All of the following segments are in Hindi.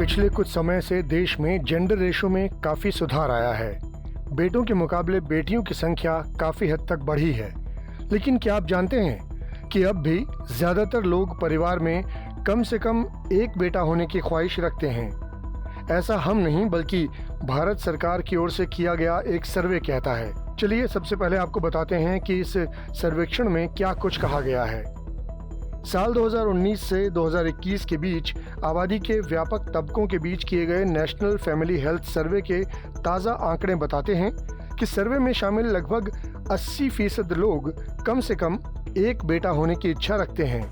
पिछले कुछ समय से देश में जेंडर रेशो में काफ़ी सुधार आया है। बेटों के मुकाबले बेटियों की संख्या काफ़ी हद तक बढ़ी है। लेकिन क्या आप जानते हैं कि अब भी ज़्यादातर लोग परिवार में कम से कम एक बेटा होने की ख्वाहिश रखते हैं। ऐसा हम नहीं बल्कि भारत सरकार की ओर से किया गया एक सर्वे कहता है। चलिए सबसे पहले आपको बताते हैं कि इस सर्वेक्षण में क्या कुछ कहा गया है। साल 2019 से 2021 के बीच आबादी के व्यापक तबकों के बीच किए गए नेशनल फैमिली हेल्थ सर्वे के ताज़ा आंकड़े बताते हैं कि सर्वे में शामिल लगभग 80% लोग कम से कम एक बेटा होने की इच्छा रखते हैं।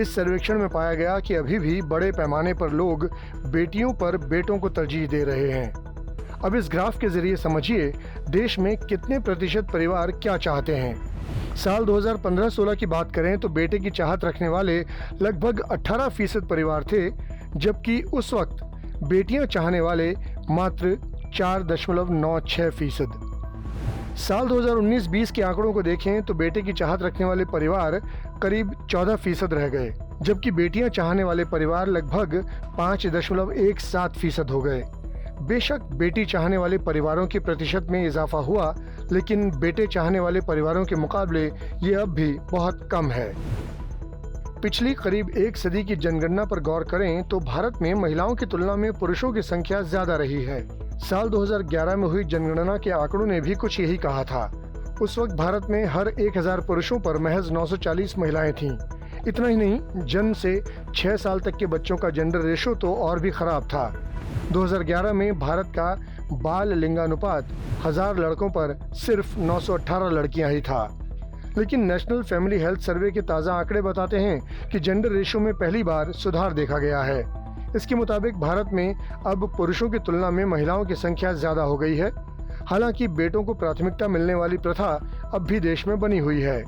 इस सर्वेक्षण में पाया गया कि अभी भी बड़े पैमाने पर लोग बेटियों पर बेटों को तरजीह दे रहे हैं। अब इस ग्राफ के जरिए समझिए देश में कितने प्रतिशत परिवार क्या चाहते हैं। साल 2015-16 की बात करें तो बेटे की चाहत रखने वाले लगभग 18% परिवार थे, जबकि उस वक्त बेटियां चाहने वाले मात्र 4.96%। साल 2019-20 के आंकड़ों को देखें तो बेटे की चाहत रखने वाले परिवार करीब 14% रह गए, जबकि बेटियां चाहने वाले परिवार लगभग 5.17% हो गए। बेशक बेटी चाहने वाले परिवारों के प्रतिशत में इजाफा हुआ, लेकिन बेटे चाहने वाले परिवारों के मुकाबले ये अब भी बहुत कम है। पिछली करीब एक सदी की जनगणना पर गौर करें तो भारत में महिलाओं की तुलना में पुरुषों की संख्या ज्यादा रही है। साल 2011 में हुई जनगणना के आंकड़ों ने भी कुछ यही कहा था। उस वक्त भारत में हर 1000 पुरुषों पर महज 940 महिलाएं थीं। इतना ही नहीं, जन्म से 6 साल तक के बच्चों का जेंडर रेशो तो और भी खराब था। 2011 में भारत का बाल लिंगानुपात 1000 लड़कों पर सिर्फ 918 लड़कियां ही था। लेकिन नेशनल फैमिली हेल्थ सर्वे के ताज़ा आंकड़े बताते हैं कि जेंडर रेशो में पहली बार सुधार देखा गया है। इसके मुताबिक भारत में अब पुरुषों की तुलना में महिलाओं की संख्या ज़्यादा हो गई है। हालांकि बेटों को प्राथमिकता मिलने वाली प्रथा अब भी देश में बनी हुई है।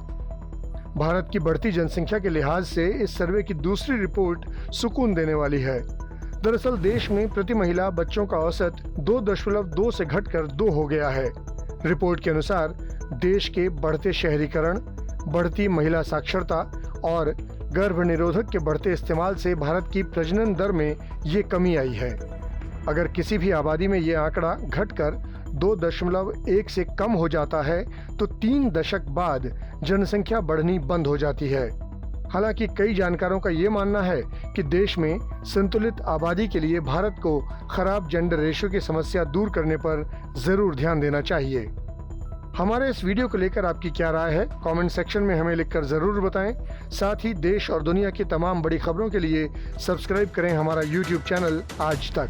भारत की बढ़ती जनसंख्या के लिहाज से इस सर्वे की दूसरी रिपोर्ट सुकून देने वाली है। दरअसल देश में प्रति महिला बच्चों का औसत 2.2 से घटकर 2 हो गया है। रिपोर्ट के अनुसार देश के बढ़ते शहरीकरण, बढ़ती महिला साक्षरता और गर्भ निरोधक के बढ़ते इस्तेमाल से भारत की प्रजनन दर में ये कमी आई है। अगर किसी भी आबादी में ये आंकड़ा घटकर 2.1 से कम हो जाता है तो 3 दशक बाद जनसंख्या बढ़नी बंद हो जाती है। हालांकि कई जानकारों का ये मानना है कि देश में संतुलित आबादी के लिए भारत को खराब जेंडर रेशो की समस्या दूर करने पर जरूर ध्यान देना चाहिए। हमारे इस वीडियो को लेकर आपकी क्या राय है, कमेंट सेक्शन में हमें लिखकर जरूर बताएं। साथ ही देश और दुनिया की तमाम बड़ी खबरों के लिए सब्सक्राइब करें हमारा YouTube चैनल आज तक।